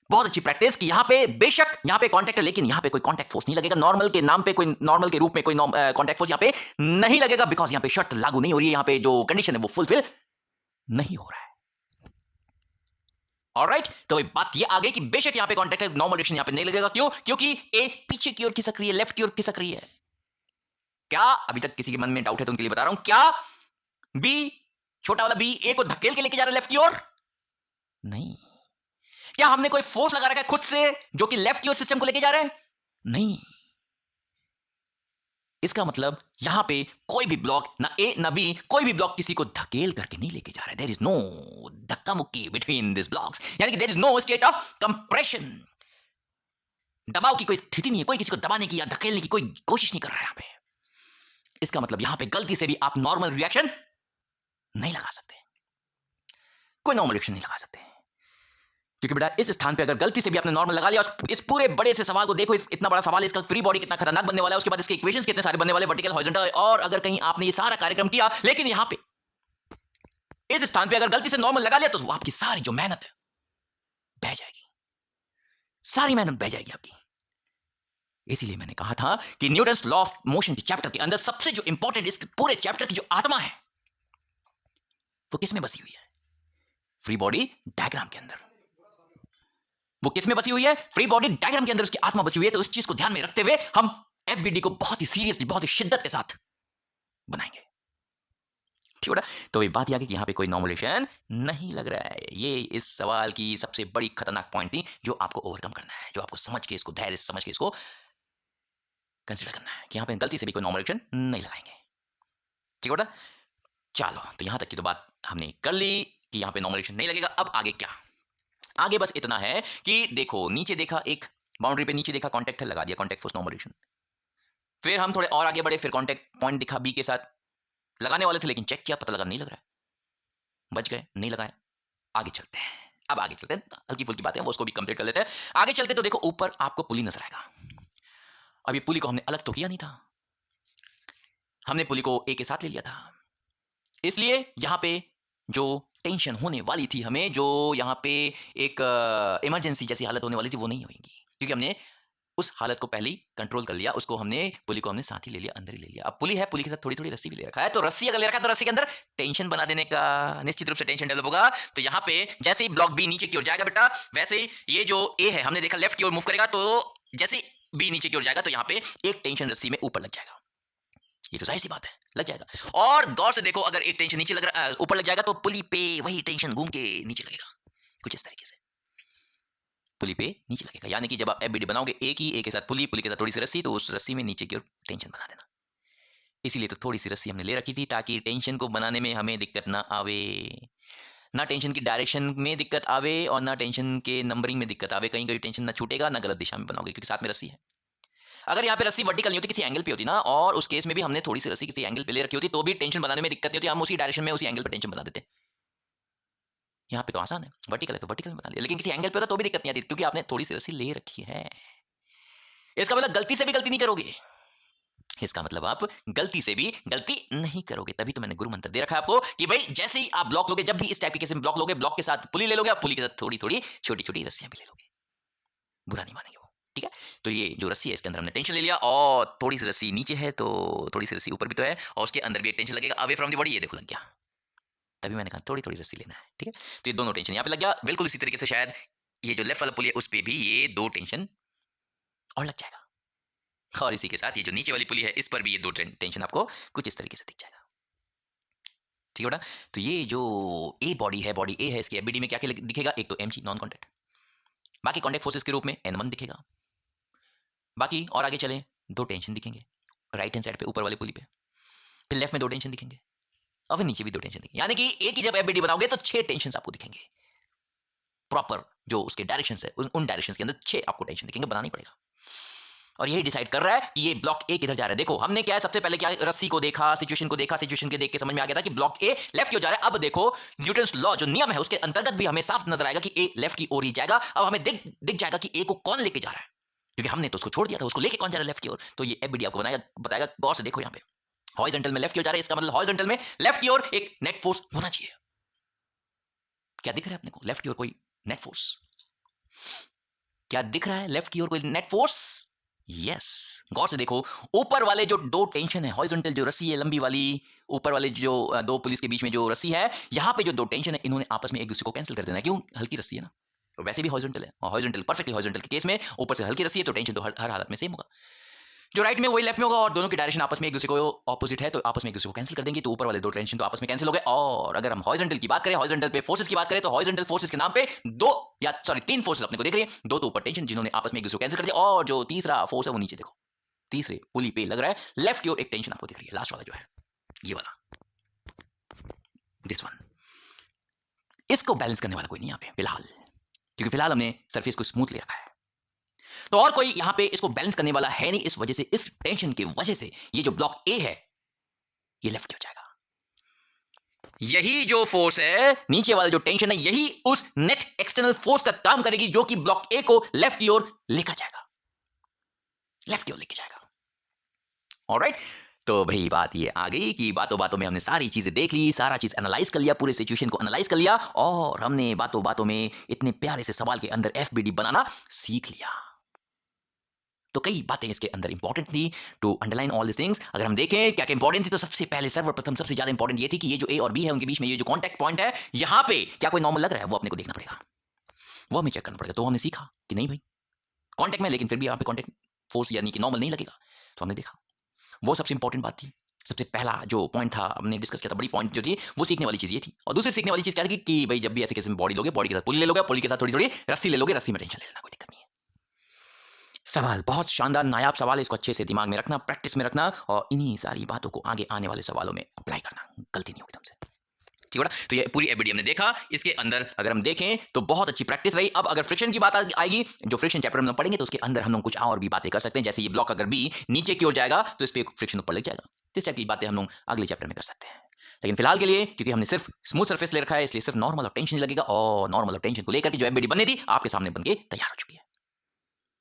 बहुत अच्छी प्रैक्टिस कि यहाँ पे बेशक यहाँ पे कांटेक्ट है, लेकिन यहाँ पे कोई कांटेक्ट फोर्स नहीं लगेगा। नॉर्मल के नाम पे कोई, नॉर्मल के रूप में कोई कांटेक्ट फोर्स यहाँ पे नहीं लगेगा, बिकॉज यहाँ पे शर्त लागू नहीं हो रही है, यहाँ पे जो कंडीशन है वो फुलफिल नहीं हो रहा है। ऑलराइट, तो वही बात ये आ गई कि बेशक यहाँ पे कांटेक्ट है, नॉर्मल रिएक्शन यहाँ पे नहीं लगेगा। क्यों? क्योंकि ए पीछे की ओर खिसक रही है, लेफ्ट की ओर खिसक रही है। क्या अभी तक किसी के मन में डाउट है तो उनके लिए बता रहा हूं, क्या बी, छोटा वाला बी ए को धकेल के लेके जा रहा है लेफ्ट की ओर? नहीं। क्या हमने कोई फोर्स लगा रखा है खुद से जो कि लेफ्ट की ओर सिस्टम को लेके जा रहा है? नहीं। इसका मतलब यहां पे कोई भी ब्लॉक, ना ए ना बी, कोई भी ब्लॉक किसी को धकेल करके नहीं लेके जा रहा है। देयर इज नो धक्का मुक्की बिटवीन दिस ब्लॉक्स, यानी कि there is no state of compression. दबाव की कोई स्थिति नहीं है, कोई किसी को दबाने की या धकेलने की कोई कोशिश नहीं कर रहा है यहां पे। इसका मतलब यहां पे गलती से भी आप नॉर्मल रिएक्शन नहीं लगा सकते, कोई नॉर्मल रिएक्शन नहीं लगा सकते, क्योंकि बेटा इस स्थान पे अगर गलती से भी आपने नॉर्मल लगा लिया, और इस पूरे बड़े से सवाल को देखो, इतना बड़ा सवाल, इसका फ्री बॉडी कितना खतरनाक बनने वाला है, उसके बाद इसके इक्वेशंस कितने सारे बनने वाले, वर्टिकल, हॉरिजॉन्टल, और अगर कहीं आपने ये सारा कार्यक्रम किया लेकिन यहां पे इस स्थान पे अगर गलती से नॉर्मल लगा लिया, तो आपकी सारी जो मेहनत है बह जाएगी, सारी मेहनत बह जाएगी आपकी। इसीलिए मैंने कहा था कि न्यूटन्स लॉ ऑफ मोशन के चैप्टर के अंदर सबसे जो इंपॉर्टेंट, इस पूरे चैप्टर की जो आत्मा है वो किसमें बसी हुई है? फ्री बॉडी डायग्राम के अंदर। वो किसमें बसी हुई है? फ्री बॉडी डायग्राम के अंदर उसकी आत्मा बसी हुई है। तो उस चीज को ध्यान में रखते हुए हम एफबीडी को बहुत ही सीरियसली, बहुत ही शिद्दत के साथ बनाएंगे, ठीक है? तो ये बात यह आ गई कि यहाँ पे कोई नॉर्मलेशन नहीं लग रहा है। ये इस सवाल की सबसे बड़ी खतरनाक पॉइंट थी, जो आपको ओवरकम करना है, जो आपको समझ के इसको, धैर्य समझ के इसको कंसिडर करना है कि यहाँ पे गलती से भी कोई नॉर्मलेशन नहीं लगाएंगे, ठीक है? चलो, तो यहां तक की तो बात हमने कर ली कि यहाँ पे नॉर्मलेशन नहीं लगेगा। अब आगे क्या? आगे बस इतना है कि देखो, नीचे देखा, एक बाउंड्री पे नीचे देखा कॉन्टेक्ट है, लगा दिया कॉन्टेक्ट फोर्स नॉर्मलेशन। फिर हम थोड़े और आगे बढ़े, फिर कॉन्टेक्ट पॉइंट दिखा बी के साथ, लगाने वाले थे लेकिन चेक किया, पता लगा नहीं लग रहा है, बच गए, नहीं लगाए। आगे चलते हैं, अब आगे चलते हैं, हल्की फुल्की बातें वो उसको भी कंप्लीट कर लेते हैं। आगे चलते तो देखो, ऊपर आपको पुली नजर आएगा। अब ये पुली को हमने अलग तो किया नहीं था, हमने पुली को ए के साथ ले लिया था, इसलिए यहां पे जो टेंशन होने वाली थी हमें, जो यहाँ पे एक इमरजेंसी जैसी हालत होने वाली थी, वो नहीं होगी, क्योंकि हमने उस हालत को पहले ही कंट्रोल कर लिया। उसको हमने, पुली को हमने साथ ही ले लिया, अंदर ही ले लिया। अब पुली है, पुली के साथ थोड़ी थोड़ी रस्सी भी ले रखा है, तो रस्सी अगर ले रखा है तो रस्सी के अंदर टेंशन बना देने का, निश्चित रूप से टेंशन डेवलप होगा। तो यहाँ पे जैसे ही ब्लॉक बी नीचे की ओर जाएगा बेटा, वैसे ही ये जो ए है हमने देखा लेफ्ट की ओर मूव करेगा, तो जैसे बी नीचे की ओर जाएगा तो यहाँ पे एक टेंशन रस्सी में ऊपर लग जाएगा। ये तो जाहिर सी बात है, लग जाएगा। और गौर से देखो, अगर एक टेंशन नीचे लग रहा, ऊपर लग जाएगा, तो पुली पे वही टेंशन घूम के नीचे लगेगा, कुछ इस तरीके से पुली पे नीचे लगेगा। यानी कि जब आप एफबीडी बनाओगे, ए के साथ पुली, पुली के साथ थोड़ी सी रस्सी, तो उस रस्सी में नीचे की ओर टेंशन बना देना। इसीलिए तो थोड़ी सी रस्सी हमने ले रखी थी, ताकि टेंशन को बनाने में हमें दिक्कत ना आवे, ना टेंशन की डायरेक्शन में दिक्कत आवे, और ना टेंशन के नंबरिंग में दिक्कत आवे, कहीं कहीं टेंशन ना छूटेगा, ना गलत दिशा में बनाओगे, क्योंकि साथ में रस्सी है। अगर यहाँ पे रस्सी वर्टिकल नहीं होती, किसी एंगल पे होती ना, और उस केस में भी हमने थोड़ी सी रस्सी किसी एंगल पे ले रखी होती, तो भी टेंशन बनाने में दिक्कत नहीं होती, हम उसी डायरेक्शन में उसी एंगल पे टेंशन बना देते। यहाँ पे तो आसान है, वर्टिकल है तो वर्टिकल में बना लिया, लेकिन किसी एंगल पे होता तो भी दिक्कत नहीं आती, क्योंकि आपने थोड़ी सी रस्सी ले रखी है। इसका मतलब गलती से भी गलती नहीं करोगे, इसका मतलब आप गलती से भी गलती नहीं करोगे। तभी तो मैंने गुरु मंत्र दे रखा है आपको कि भाई जैसे ही आप ब्लॉक लोगे, जब भी इस टाइप के केस में ब्लॉक लोगे, ब्लॉक के साथ पुली ले लोगे, आप पुली के साथ थोड़ी थोड़ी छोटी छोटी रस्सियां भी ले लोगे, बुरा नहीं मानेंगे वो। ठीक है, तो ये जो रस्सी है इसके अंदर हमने टेंशन ले लिया, और थोड़ी सी रस्सी नीचे है तो थोड़ी सी रस्सी ऊपर भी तो है, और उसके अंदर भी एक टेंशन लगेगा अवे फ्रॉम द बॉडी, ये देखो लग गया। तभी मैंने कहा थोड़ी थोड़ी रस्सी लेना है। ठीक है, तो ये दोनों टेंशन यहाँ पे लग गया। बिल्कुल इसी तरीके से शायद ये जो लेफ्ट वाला पुली है उस पर भी ये दो टेंशन और लग जाएगा, और इसी के साथ ये जो नीचे वाली पुली है इस पर भी ये दो टेंशन आपको कुछ इस तरीके से दिख जाएगा। ठीक है ना, तो ये जो ए बॉडी है, बॉडी ए है, इसके एबीडी में क्या क्या दिखेगा, एक तो एमजी नॉन कॉन्टैक्ट, बाकी कॉन्टैक्ट फोर्सेस के रूप में N1 दिखेगा, बाकी और आगे चले दो टेंशन दिखेंगे राइट हैंड साइड पे ऊपर वाले पुली पे, फिर लेफ्ट में दो टेंशन दिखेंगे, और फिर नीचे भी दो टेंशन दिखेंगे, यानी कि एक ही जब एबीडी बनाओगे तो 6 टेंशन आपको दिखेंगे प्रॉपर, जो उसके डायरेक्शन है उन डायरेक्शन के अंदर 6 आपको टेंशन दिखेंगे, बनानी पड़ेगा। और यही डिसाइड कर रहा है कि ये ब्लॉक ए किधर जा रहा है। देखो हमने क्या है, सबसे पहले क्या रस्सी को देखा, सिचुएशन को देखा, सिचुएशन के देख के समझ में आ गया था कि ब्लॉक ए लेफ्ट की ओर जा रहा है। अब देखो न्यूटन्स लॉ जो नियम है उसके अंतर्गत भी हमें साफ नजर आएगा कि ए लेफ्ट की ओर ही जाएगा। अब हमें दिख जाएगा कि ए को कौन लेके जा रहा है, क्योंकि हमने तो उसको छोड़ दिया था, उसको लेके कौन जा रहा है लेफ्ट की ओर। तो ये एबीडी आपको बताएगा। गौर से देखो यहाँ पे हॉरिजॉन्टल में लेफ्ट की ओर जा रहा है, इसका मतलब हॉरिजॉन्टल में लेफ्ट की ओर एक नेट फोर्स होना चाहिए। क्या दिख रहा है अपने को लेफ्ट की ओर कोई नेट फोर्स? क्या दिख रहा है लेफ्ट की ओर कोई नेट फोर्स? यस, गौर से देखो ऊपर वाले जो दो टेंशन है, हॉरिजॉन्टल जो रस्सी है लंबी वाली, ऊपर वाले जो दो पुलिस के बीच में जो रस्सी है, यहाँ पे जो दो टेंशन है इन्होंने आपस में एक दूसरे को कैंसिल कर देना है। क्यों? हल्की रस्सी है ना, तो वैसे भी हॉरिजॉन्टल है, और हॉरिजॉन्टल परफेक्टली हॉरिजॉन्टल के केस में ऊपर से हल्की रस्सी है तो टेंशन तो हर हालत में सेम होगा। जो राइट में वही लेफ्ट में होगा, और दोनों की डायरेक्शन आपस में एक दूसरे को ऑपोजिट है, तो आपस में एक दूसरे को कैंसिल कर देंगे, तो ऊपर वाले दो टेंशन तो आपस में कैंसिल हो गए। और अगर हम हॉरिजॉन्टल की बात करें, हॉरिजॉन्टल पे फोर्सेस की बात करें, तो हॉरिजॉन्टल फोर्सेस के नाम पे तीन फोर्सेस अपने को दिख रही है, दो तो ऊपर टेंशन जिन्होंने आपस में एक दूसरे को कैंसिल कर दिया, और जो तीसरा फोर्स है वो नीचे देखो, तीसरे पुली पे लग रहा है लेफ्ट की ओर एक टेंशन आपको दिख रही है, लास्ट वाला जो है ये वाला, दिस वन। इसको बैलेंस करने वाला कोई नहीं यहाँ पे फिलहाल, क्योंकि फिलहाल हमने सरफेस को स्मूथ ले रखा है, तो और कोई यहां पे इसको बैलेंस करने वाला है नहीं। इस वजह से, इस टेंशन की वजह से ये जो ब्लॉक ए है ये लेफ्ट की हो जाएगा। यही जो फोर्स है, नीचे वाला जो टेंशन है, यही उस नेट एक्सटर्नल फोर्स का काम करेगी जो कि ब्लॉक ए को लेफ्ट की ओर लेकर जाएगा, लेफ्ट की ओर लेकर जाएगा। ऑलराइट, तो भाई बात ये आ गई कि बातों बातों में हमने सारी चीजें देख ली, सारा चीज एनालाइज कर लिया, पूरे सिचुएशन को एनालाइज कर लिया, और हमने बातों बातों में इतने प्यारे से सवाल के अंदर एफबीडी बनाना सीख लिया। तो कई बातें इसके अंदर इंपॉर्टेंट थी to underline all this things. अगर हम देखें क्या क्या इंपॉर्टेंट थी, तो सबसे पहले सर्वप्रथम सबसे ज्यादा इंपॉर्टेंट ये थी कि ये जो ए और बी है उनके बीच में ये जो कांटेक्ट पॉइंट है, यहाँ पे क्या कोई नॉर्मल लग रहा है, वो अपने को देखना पड़ेगा, वो हमें चेक करना पड़ेगा। तो हमने सीखा कि नहीं भाई कांटेक्ट में, लेकिन फिर भी यहाँ पे कांटेक्ट फोर्स यानी कि नॉर्मल नहीं लगेगा, तो हमने देखा, वो सबसे इंपॉर्टेंट बात थी। सबसे पहला जो पॉइंट था हमने डिस्कस किया था, बड़ी पॉइंट जो थी वो सीखने वाली चीज ये थी। और दूसरी सीखने वाली चीज क्या थी कि भाई जब भी ऐसे केस में बॉडी लोगे, बॉडी के साथ पुली ले लोगे, पुली के साथ थोड़ी थोड़ी रस्सी ले लोगे, रस्सी में टेंशन ले लेना, कोई दिक्कत नहीं है। सवाल बहुत शानदार नायाब सवाल है, इसको अच्छे से दिमाग में रखना, प्रैक्टिस में रखना, और इन्हीं सारी बातों को आगे आने वाले सवालों में अप्लाई करना, गलती नहीं होगी तुमसे। ठीक है ना, तो ये पूरी एबीडी हमने देखा। इसके अंदर अगर हम देखें तो बहुत अच्छी प्रैक्टिस रही। अब अगर फ्रिक्शन की बात आएगी, जो फ्रिक्शन चैप्टर में पढ़ेंगे, तो उसके अंदर हम लोग कुछ और भी बातें कर सकते हैं। जैसे ये ब्लॉक अगर बी नीचे की ओर जाएगा तो इस पर फ्रिक्शन ऊपर लग जाएगा, इस टाइप की बातें हम लोग अगले चैप्टर में कर सकते हैं। लेकिन फिलहाल के लिए, क्योंकि हमने सिर्फ स्मूथ सरफेस ले रखा है, इसलिए सिर्फ नॉर्मल और टेंशन लगेगा, और नॉर्मल और टेंशन को लेकर के जो एबीडी बननी थी आपके सामने बन के तैयार हो चुकी है।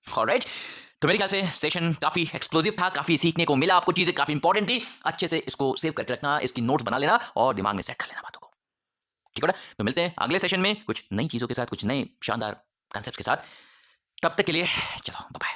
ऑलराइट, तो मेरे ख्याल से सेशन काफी एक्सप्लोसिव था, काफी सीखने को मिला आपको, चीजें काफी इंपॉर्टेंट थी। अच्छे से इसको सेव करके रखना, इसकी नोट्स बना लेना और दिमाग में सेट कर लेना बातों को। ठीक है ना, तो मिलते हैं अगले सेशन में कुछ नई चीजों के साथ, कुछ नए शानदार कंसेप्ट के साथ। तब तक के लिए चलो बाय।